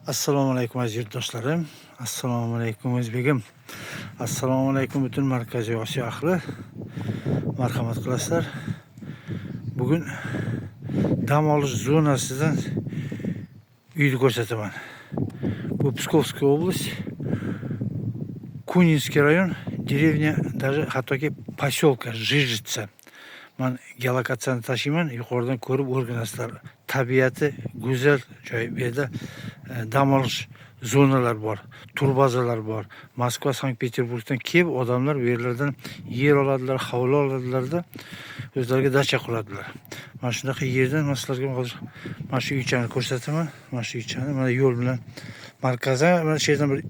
Assalomu alaykum aziz yurtdoshlarim. Assalomu alaykum o'zbegim. Assalomu alaykum butun Markaziy Osiyo ahli. Marhamat qilasizlar. Bugun dam olish zonasidan uyni ko'rsataman. Bu Pskovskiy oblast, Kuninskiy rayon, dеревня, даже hattoki поселка Жижица. Men geolokatsiyani tashiyman, yuqoridan ko'rib o'rganasizlar. Tabiati go'zal joy. Bu yerda dam olish zonalar bor, turbazalar bor. Moskva, Sankt-Peterburgdan kelib odamlar bu yerlardan yer oladilar, hovli oladilar-da o'zlariga dacha quradilar. Mana shunaqa yerdan men sizlarga hozir mana shu uychani ko'rsataman. Mana shu uychani mana yo'l bilan markazi, mana shu yerdan bir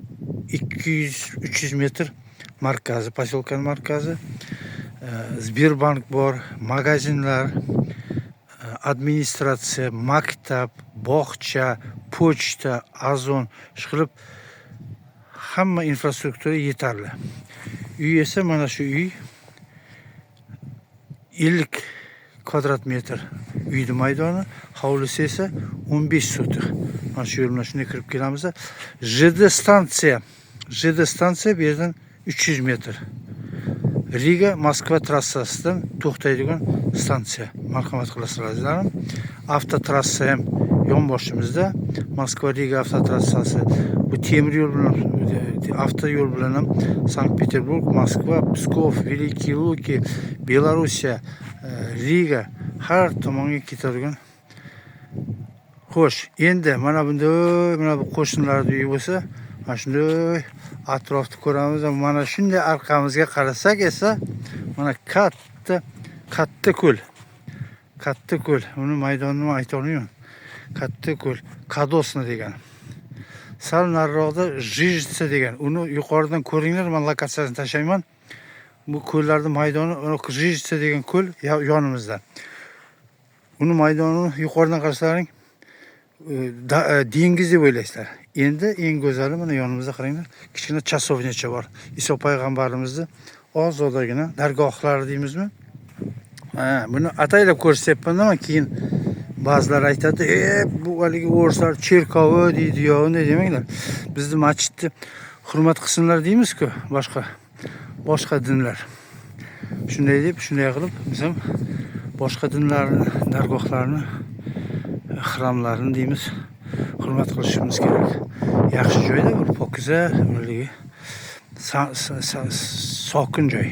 200-300 metr markazi, poselkaning markazi. Sberbank bor, magazinlar, administratsiya, maktab, bog'cha, pochta, azon, shqilib hamma infrastruktura yetarli. Uy esa mana shu uy 50 kvadrat metr uyning maydoni, hovlisi esa 15 sotik. Mana shu yo'l bilan shunday kirib kelamiz. JD stansiya bu yerdan 300 metr. Riga Moskva trassasidan to'xtaydigan stansiya. Marhamat qilasizlar azizlarim. Avtotrassa ham yonboshimizda. Moskva Riga avtotrassasi. Bu temir yo'l bilan, avtoyo'l bilan ham Sankt-Peterburg, Moskva, Pskov, Veliki Luki, Belorussiya, Riga har tomonga ketadigan. Xo'sh, endi mana bunday, mana bu qo'shnilarning uyi bo'lsa, mana shunday atrofni ko'ramiz. Mana shunday orqamizga qarasak esa mana katta ko'l. Katta ko'l. Uni maydonini ayta olmayman. Katta ko'l, Kadosna degan. Sal nariroqda Жижица degan. Uni yuqoridan ko'ringlar, men lokatsiyasini tashlayman. Bu ko'llarning maydoni Жижица degan ko'l yonimizda. Uni maydonini yuqoridan qarasalaring dengiz deb o'ylaysizlar. Endi eng go'zali mana yonimizda qaranglar, kichkina chasovnicha bor. Iso payg'ambarimizning ozodagina dargohlari deymizmi? Buni ataylab ko'rsatyapman-da, keyin ba'zilar aytadi, bu haligi o'rslar cherkovi deydi-yo, unday demanglar. Bizni masjidni hurmat qilsinlar deymiz-ku, boshqa dinlar. Shunday deb, shunday qilib biz ham boshqa dinlarning dargohlarini, xramlarini deymiz, hurmat qilishimiz kerak. Yaxshi joyda, bir pokiza, o'rligi, sokin joy.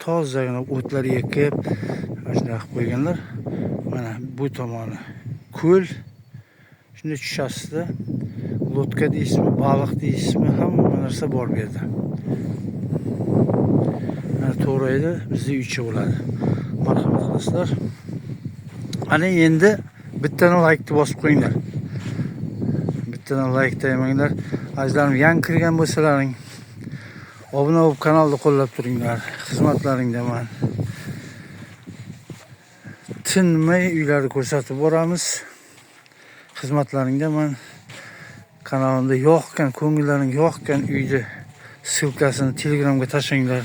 Tozagina o'tlar ekib, shunday qilib qo'yganlar. Mana bu tomoni ko'l. Shunday tushasizda, lotka deysizmi, baliq deysizmi, hamma narsa bor bu yerda. Mana to'g'rayda bizning uycha bo'ladi. Marhamat qilasizlar. Ana endi bittadan like bosib qo'yinglar. Bittadan like taymanglar. Azizlarim, yangi kirgan bo'lsalaring, obuna bo'lib kanalni qo'llab turinglar. Xizmatlaringdaman. Tinmay uylarni ko'rsatib boramiz. Xizmatlaringdaman. Kanalimda yoqqan, ko'ngillaring yoqqan uyni silkasini Telegramga tashinglar.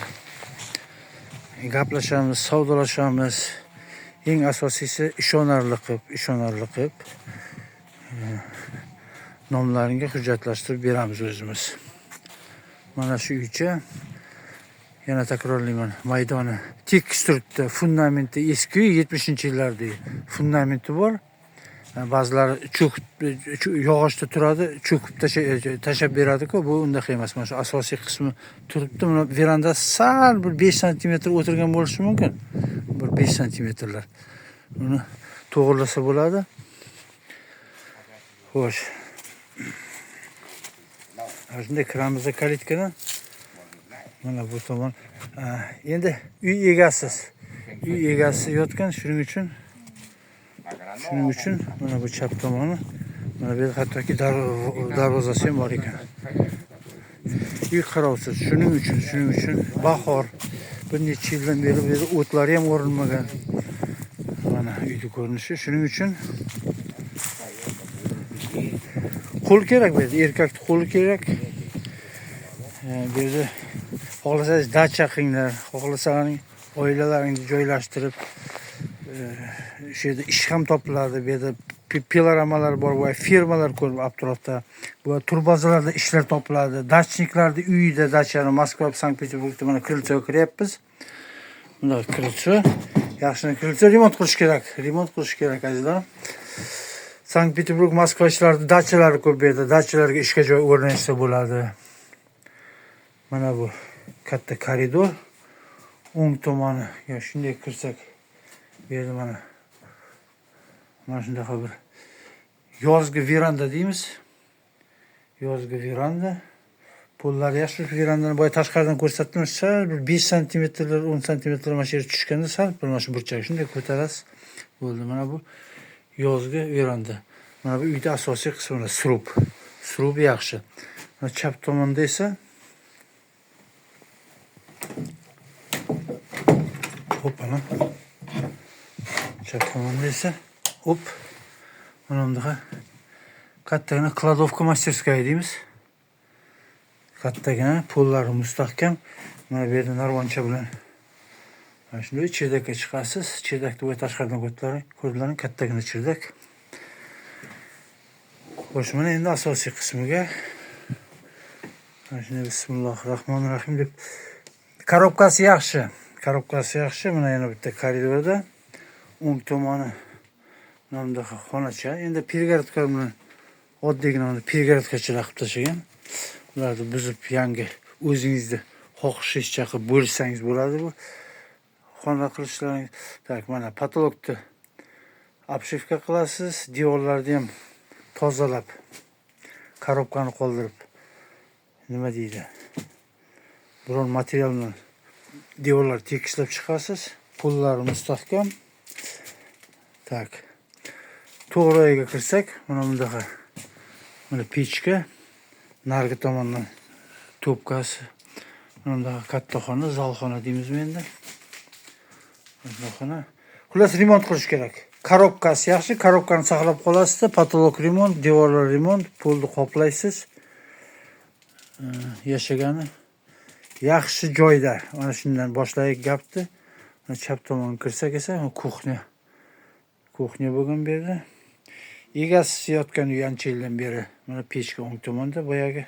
Gaplashamiz, savdolashamiz. Eng asosiysi ishonarli qilib nomlaringga hujjatlashtirib beramiz o'zimiz. Mana shu uycha, yana takrorlayman, maydoni tekis turibdi. Fundamenti eski, 70-yillardagi fundamenti bor. Ba'zilari yog'ochda turadi, cho'kib tashab beradi-ku, bu unday emas. Mana shu asosiy qismi turibdi. Mana veranda sal bir 5 sm o'tirgan bo'lishi mumkin. Bir 5 sm. Uni to'g'rilasa bo'ladi. Xo'sh. Shunday kiramizda kalitkadan. Mana bu tomon. Endi uy egasi yotgan, shuning uchun mana bu chap tomoni, mana bu hattoki darvozasi ham bor ekan. Uy qarovsiz, shuning uchun bahor bir necha yildan beri bu yerda o'tlari ham o'rilmagan. Mana uyning ko'rinishi, shuning uchun qo'l kerak bu yerda, erkakning qo'li kerak. Bu yerda xohlasangiz dacha qilinglar, xohlasangiz oilalaringizni joylashtirib, shu yerda ish ham topiladi, bu yerda piloramalar bor va firmalar ko'p atrofda. Bu turbazalarda ishlar topiladi. Dachniklarda uyida dachani Moskva, Sankt-Peterburgda mana krilchoga kiryapmiz. Bunda krilcho. Yaxshi krilcho remont qilish kerak. Remont qilish kerak azizlarim. Sankt-Peterburg, Moskva ishlarida dachalari ko'p berdi. Dachalarga ishga joy o'rnatsa bo'ladi. Mana bu katta koridor. O'ng tomoni, yo shunday kirsak, bu yerda mana shunday bir yozgi veranda deymiz. Yozgi veranda. Pollar yaxshi verandani boya tashqaridan ko'rsatdim. Sal bir 5 sm, 10 sm mana shu yerga tushganda sal bir mana shu burchak shunday ko'tarasiz. Bo'ldi. Mana bu yozgi veranda. Mana bu uyda asosiy qismi srub. Srub yaxshi. Mana chap tomonda esa ana. Chap tomonda esa mana bunday kattagina kladovka masтерская deymiz. Kattagina pollari mustahkam. Mana bu yerda narvoncha bilan mana shunday cherdakka chiqasiz. Cherdakni bo'y tashqaridan ko'rdilaring, kattagina cherdak. Xo'sh, mana endi asosiy qismiga mana shunday bismillahirrohmanirrohim deb korobkasi yaxshi. Korobkasi yaxshi. Mana yana bitta koridorda o'ng tomoni mana bunday xonacha. Endi перегородка bilan oddiygina перегородкаchilar qilib tashlagan. Ularni buzib yangi o'zingizni xohishingizcha qilib bo'lsangiz bo'ladi bu. Xona qilishlaringiz. Tak, mana patologni obshivka qilasiz, devorlarni ham tozalab, korobkani qoldirib nima deydi? Biron material bilan devorlar tekislab chiqasiz. Pollari mustahkam. Tak. To'g'riga kirsak, mana bunday mana pechka, nargi tomondan to'pkasi. Mana bunday katta xona, zalxona deymizmi endi? Bunday xona. Xullas remont qilish kerak. Korobkasi yaxshi, korobkani saqlab qolasiz, patolog remont, devorlar remont, polni qoplaysiz. Yashagani yaxshi joyda. Mana shundan boshlaylik gapni. Mana chap tomonga kirsak esa kuxnya. Kuxnya bo'lgan bu yerda. Egasi yotgan uy ancha yildan beri mana pechka o'ng tomonda boyagi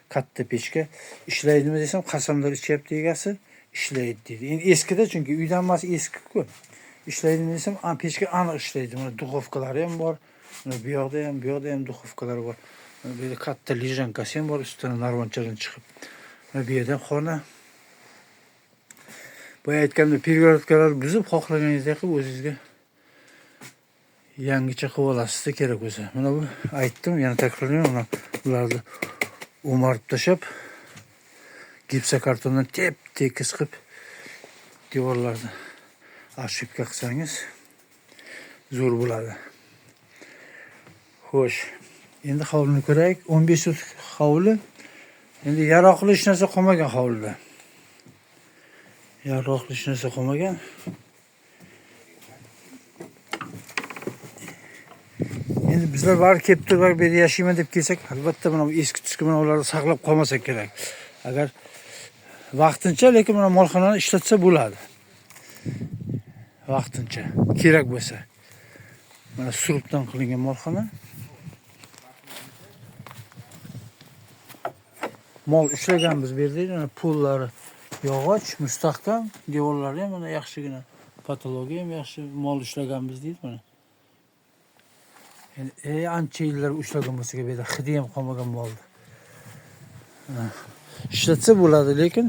katta pechka ishlaydimi desam, qasamlar ichyapti egasi, ishlaydi dedi. Endi eskida, chunki uydan emas eski-ku. Ishlaydimi desam, pechka aniq ishlaydi. Mana duxovkalari ham bor. Mana bu yoqda ham duxovkalar bor. Mana bu yerda katta lijankasi ham bor, ustidan narvonchadan chiqib. Mana bu yerda xona. Boya aytganda перегородкаlar buzib, xohlaganingizdek qilib o'zingizga yangicha qilib olasiz kerak bo'lsa. Mana bu aytdim, yana takrorlayman, ularni o'marib tashab, gipsokartondan tep-tekis qilib devorlarni ashibka qilsangiz zo'r bo'ladi. Xo'sh, endi hovlini ko'raylik. 15 fut hovli. Endi yaroqli hech narsa qolmagan hovlida. Yaroqli hech narsa qolmagan. Endi bizlar bari kelib turib bu yerda yashayman deb kelsak, albatta mana bu eski-tuski bilan ularni saqlab qolmasak kerak. Agar vaqtincha, lekin mana molxonani ishlatsa bo'ladi. Vaqtincha kerak bo'lsa. Mana surubdan qilingan molxona. Mol ishlaganmiz bu yerda, mana pollari yog'och, mustahkam, devorlari ham mana yaxshigina, patologiya ham yaxshi, mol ishlaganmiz deydi mana. Endi ancha yillar ushlagan bo'lsa bu yerda hidi ham qolmagan mol. Ishlatsa bo'ladi, lekin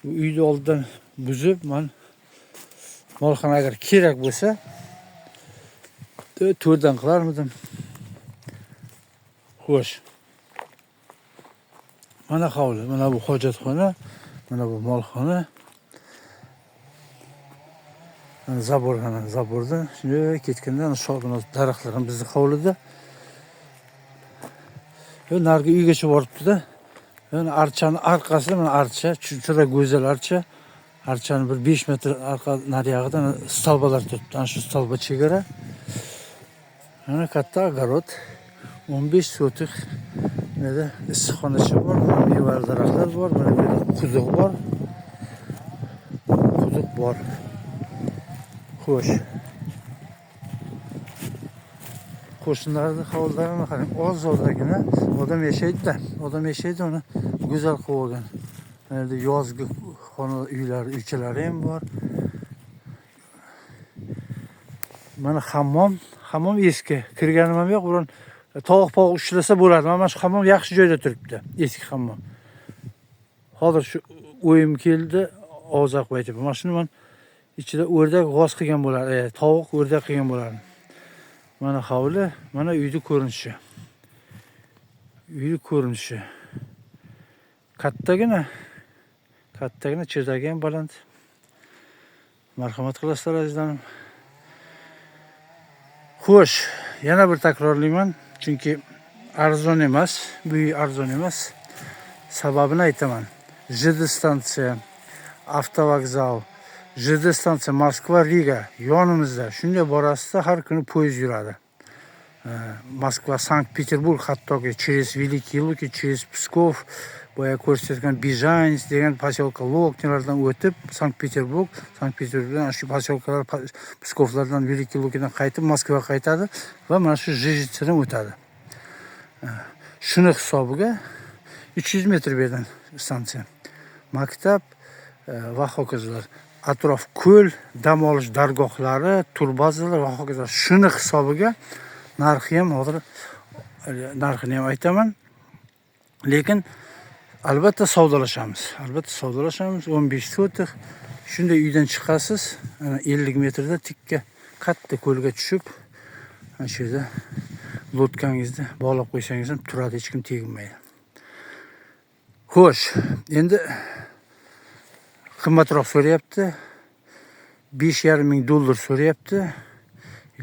bu uyni oldidan buzib, men molxona agar kerak bo'lsa to'rdan qilarmidim. Xo'sh. Mana hovli, mana bu hojatxona, mana bu molxona. Zaborda shunday ketganda sho'g'inoz daraxtlar ham bizning hovlida. Ve nargi uygacha boribdi-da. Yani archani orqasida mana archa, juda go'zal archa. Archani bir 5 metr orqa nariyog'ida stolbalar turibdi. Ana shu stolba chegara. Mana katta огород. 15 sotik neda issiqxonacha bor, mevali daraxtlar bor, mana bu yerda quduq bor. Quduq bor. Xo'sh. qo'shnilarni hovlilarini qarang, ozodagina odam yashaydi-da. Odam yashaydi, uni go'zal qilib olgan. Endi yozgi xona uychalari ham bor. Mana hammom eski. Kirganim ham yo'q. Buron tovuq ushlasa bo'ladi. Mana shu hammom yaxshi joyda turibdi. Eski hammom. Hozir shu o'yim keldi, og'zaq aytib. Mana shuni men ichida o'rdak g'oz qilgan bo'lar, tovuq o'rdak qilgan bo'lardi. Mana hovli, mana uyning ko'rinishi. Uyning ko'rinishi. Kattagina chirdagi ham baland. Marhamat qilasizlar azizlarim. Xo'sh, yana bir takrorlayman, chunki arzon emas, bu uy arzon emas. Sababini aytaman. JD stansiya, avtovokzal, JD stansiya Moskva, Riga yonimizda. Shunday borasida har kuni poyezd yuradi. Moskva, Sankt-Peterburg, hattoki через Великие Луки, через Pskov, boya ko'rsatgan Bizans degan posyolka Loknilardan o'tib, Sankt-Peterburgdan shu posyolkalar Pskovlardan, Великие Лукиdan qaytib Moskvaga qaytadi va mana shu Jijitsadan o'tadi. Shuni hisobiga 300 metr bu yerdan stansiya. Maktab va hokazolar. Atrof ko'l, dam olish dargohlari, turbazalar va hokazolar. Shuni hisobiga narxi ham hozir narxini ham aytaman. Lekin albatta savdolashamiz. 15 sotix. Shunday uydan chiqasiz, 50 metrda tikka katta ko'lga tushib, mana shu yerda lotkangizni bog'lab qo'ysangiz ham turadi, hech kim teginmaydi. Xo'sh, endi qimmatroq so'rayapti. $5,500 so'rayapti.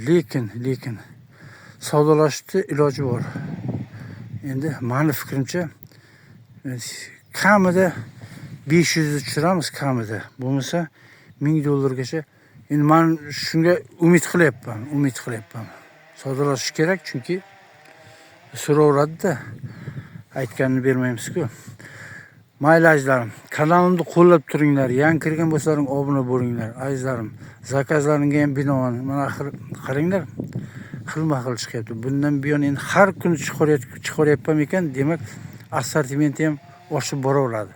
Lekin savdolashishda iloji bor. Endi meni fikrimcha kamida 500 tushiramiz kamida. Bo'lmasa $1000gacha. Endi men shunga umid qilyapman. Savdolashish kerak, chunki so'raveradi-da. Aytganini bermaymiz-ku. Mayli azizlarim, kanalimni qo'llab turinglar. Yangi kirgan bo'lsalaring obuna bo'linglar. Azizlarim, zakazlaringga ham binoan mana qaranglar. Xilma-xil chiqyapti. Bundan buyon endi har kuni chiqaryapman ekan, demak assortimenti ham oshib boraveradi.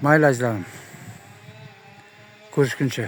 Mayli azizlarim. Ko'rishguncha.